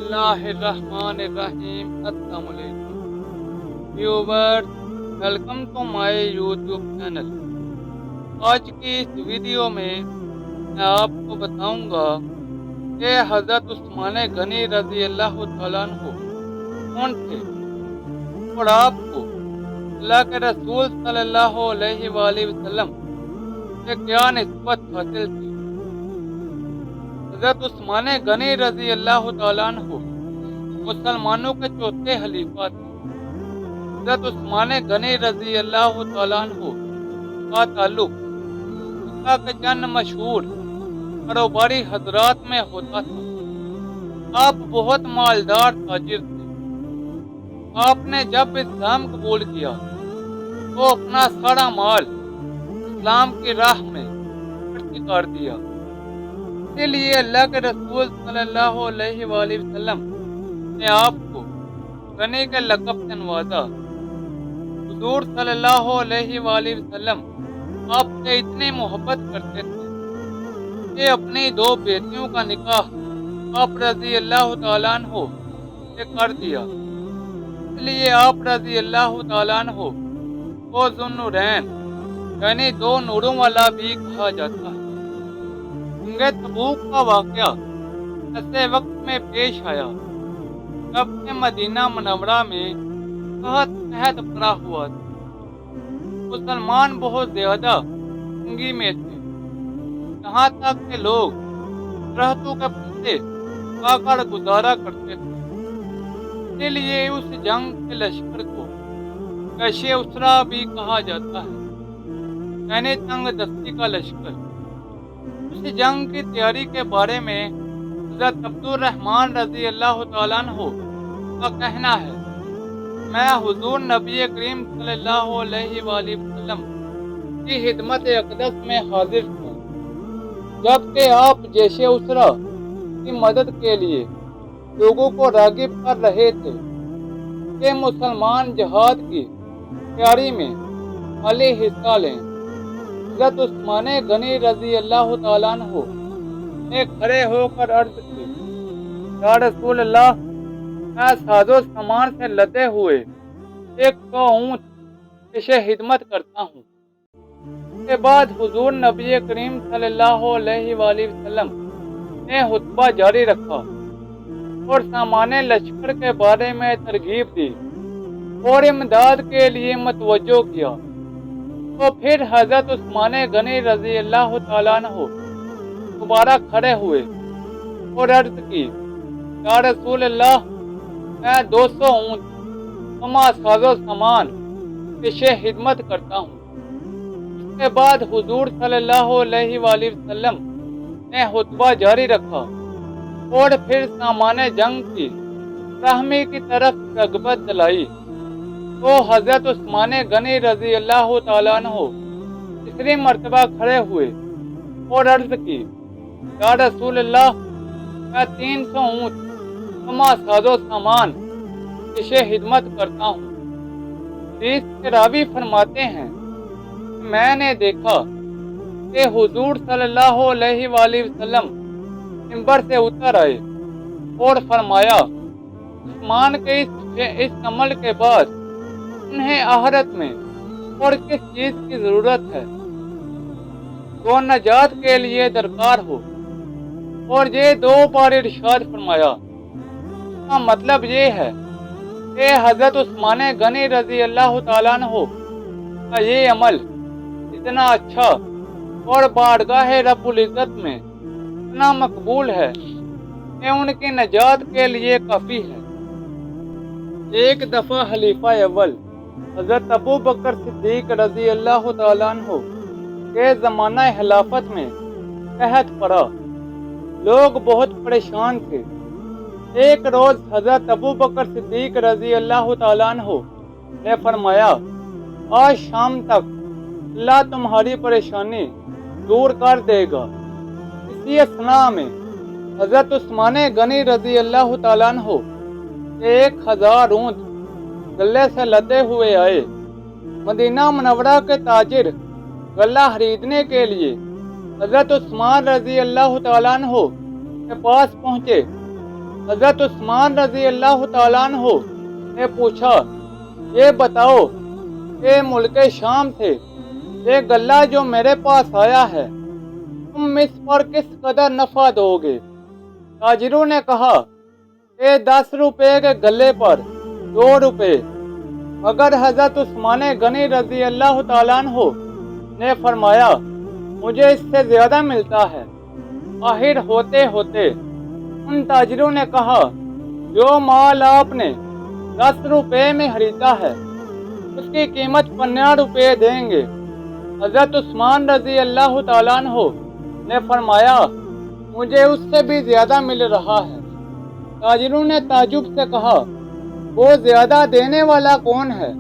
बिस्मिल्लाहिर्रहमानिर्रहीम। अस्सलाम वालेकुम viewers, welcome to my YouTube channel. आज की इस वीडियो में मैं आपको बताऊंगा कि हज़रत उस्मान गनी रज़ी अल्लाह तआला अन्हु कौन थे और आपको अल्लाह के रसूल सल्लल्लाहु अलैहि वसल्लम से क्या निस्बत हासिल थी। हज़रत उस्मान गनी रज़ी अल्लाह तआला अन्हु मुसलमानों के चौथे खलीफा थे। हज़रत उस्मान गनी रज़ी अल्लाह तआला अन्हु का ताल्लुक मक्का के चंद मशहूर कारोबारी हजरात में होता था। आप बहुत मालदार ताजिर थे। आपने जब इस्लाम कबूल किया तो अपना सारा माल इस्लाम की राह में खर्च कर दिया। इसीलिए अल्लाह के रसूल सल्लल्लाहु अलैहि वसल्लम ने आपको गनी के लक़ब से नवाजा। हुजूर सल्लल्लाहु अलैहि वसल्लम आपसे इतनी मोहब्बत करते थे कि अपनी दो बेटियों का निकाह आप रज़ी अल्लाह तआला अन्हु से कर दिया। इसलिए आप रज़ी अल्लाह तआला अन्हु को ज़ुन्नुरैन यानी दो नूरों वाला भी कहा जाता है। जंगे तबूक का वाक़या ऐसे वक्त में पेश आया जब से मदीना मुनव्वरा में कहत पड़ा हुआ था। मुसलमान बहुत ज्यादा तंगी में थे, यहाँ तक के लोग रहतों के पीछे आकर गुजारा करते थे। इसीलिए उस जंग के लश्कर को कैशे उसरा भी कहा जाता है, यानी तंग दस्ती का लश्कर। उस जंग की तैयारी के बारे में हज़रत अब्दुर्रहमान रज़ी अल्लाह तआला अन्हु का कहना है, मैं हुजूर नबी करीम सल्लल्लाहु अलैहि वसल्लम की खिदमत अक़दस में हाजिर था, जबकि आप जैशे उसरा की मदद के लिए लोगों को राग़िब कर रहे थे कि मुसलमान जहाद की तैयारी में खाली हिस्सा लें। हज़रत उस्मान गनी रज़ी अल्लाह तआला अन्हु ने खड़े होकर अर्ज़ की, या रसूल अल्लाह, मैं साजो सामान से लदे हुए 100 ऊँट पेशे खिदमत करता हूँ। इसके बाद हुजूर नबी करीम सल्लल्लाहु अलैहि वसल्लम ने खुतबा जारी रखा और सामान्य लश्कर के बारे में तरगीब दी और इमदाद के लिए मतवज्जो किया। तो फिर हज़रत उस्मान गनी रज़ी अल्लाह तआला अन्हु दोबारा खड़े हुए और अर्ज़ की, या रसूल अल्लाह, मैं 200 ऊँट तमा साजो सामान पेशे खिदमत करता हूँ। इसके बाद हुजूर सल्लल्लाहु अलैहि वसल्लम ने खुतबा जारी रखा और फिर सामान्य जंग की रहमी की तरफ रग़बत दिलाई। तो हज़रत उस्मान गनी रज़ी अल्लाह तआला अन्हु तीसरी मर्तबा खड़े हुए और अर्ज़ की, या रसूल अल्लाह, मैं 300 ऊँट तमा साजो सामान पेशे खिदमत करता हूँ। हदीस के रावी फरमाते हैं, मैंने देखा कि हुजूर सल्लल्लाहु अलैहि वसल्लम मिंबर से उतर आए और फरमाया, उस्मान के इस अमल के बाद उन्हें आखिरत में और किस चीज की जरूरत है जो नजात के लिए दरकार हो। और ये 2 बार इरशाद फरमाया। इसका मतलब ये है कि हज़रत उस्मान गनी रज़ी अल्लाह तआला अन्हु का ये अमल इतना अच्छा और बारगाह रब्बुल इज़्ज़त में इतना मकबूल है कि उनकी नजात के लिए काफ़ी है। एक दफ़ा खलीफा अव्वल हज़रत अबू बकर सिद्दीक रज़ी अल्लाह तआला अन्हु के ज़माना खिलाफत में कहत पड़ा। लोग बहुत परेशान थे। एक रोज़ हज़रत अबू बकर सिद्दीक रज़ी अल्लाह तआला अन्हु ने फरमाया, आज शाम तक अल्लाह तुम्हारी परेशानी दूर कर देगा। इसी असना में हज़रत उस्मान गनी रज़ी अल्लाह तआला अन्हु 1000 ऊँट गले से लदे हुए आए। मदीना मुनव्वरा के ताजिर गला खरीदने के लिए हज़रत उस्मान रज़ी अल्लाह तआला अन्हु के पास पहुँचे حضرت عثمان رضی اللہ تعالیٰ عنہ نے پوچھا، یہ بتاؤ کہ ملک شام سے یہ غلہ جو میرے پاس آیا ہے تم اس پر کس قدر نفع دو گے؟ تاجروں نے کہا کہ 10 روپے کے غلے پر 2 روپے، مگر حضرت عثمان غنی رضی اللہ تعالیٰ عنہ نے فرمایا مجھے اس سے زیادہ ملتا ہے۔ آخر ہوتے ہوتے ان تاجروں نے کہا جو مال آپ نے 10 روپے میں خریدا ہے اس کی قیمت 15 روپے دیں گے۔ حضرت عثمان رضی اللہ تعالیٰ عنہ نے فرمایا مجھے اس سے بھی زیادہ مل رہا ہے۔ تاجروں نے تعجب سے کہا وہ زیادہ دینے والا کون ہے؟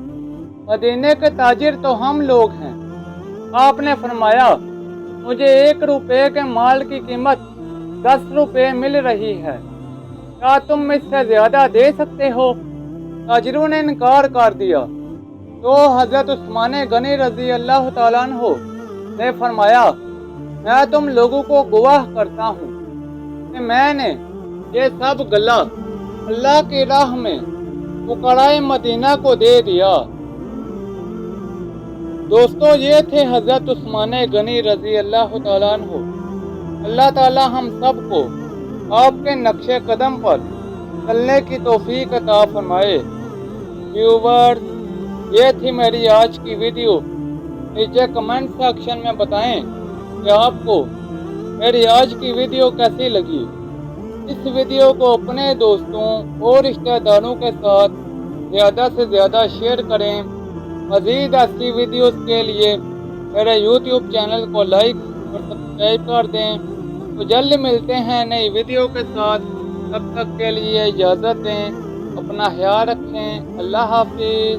مدینے کے تاجر تو ہم لوگ ہیں۔ آپ نے فرمایا مجھے 1 روپے کے مال کی قیمت 10 روپے مل رہی ہے، کیا تم اس سے زیادہ دے سکتے ہو؟ تاجروں نے انکار کر دیا تو حضرت عثمان غنی رضی اللہ تعالیٰ عنہ نے فرمایا میں تم لوگوں کو گواہ کرتا ہوں کہ میں نے یہ سب غلہ اللہ کی راہ میں فقراء مدینہ کو دے دیا۔ دوستو یہ تھے حضرت عثمان غنی رضی اللہ تعالیٰ عنہ۔ اللہ تعالیٰ ہم سب کو آپ کے نقش قدم پر چلنے کی توفیق عطا فرمائے۔ ویورز یہ تھی میری آج کی ویڈیو۔ نیچے کمنٹ سیکشن میں بتائیں کہ آپ کو میری آج کی ویڈیو کیسی لگی۔ اس ویڈیو کو اپنے دوستوں اور رشتہ داروں کے ساتھ زیادہ سے زیادہ شیئر کریں۔ مزید ایسی ویڈیوز کے لیے میرے یوٹیوب چینل کو لائک اور سبسکرائب کر دیں۔ تو جلد ملتے ہیں نئی ویڈیو کے ساتھ، تب تک کے لیے اجازت دیں، اپنا خیال رکھیں، اللہ حافظ۔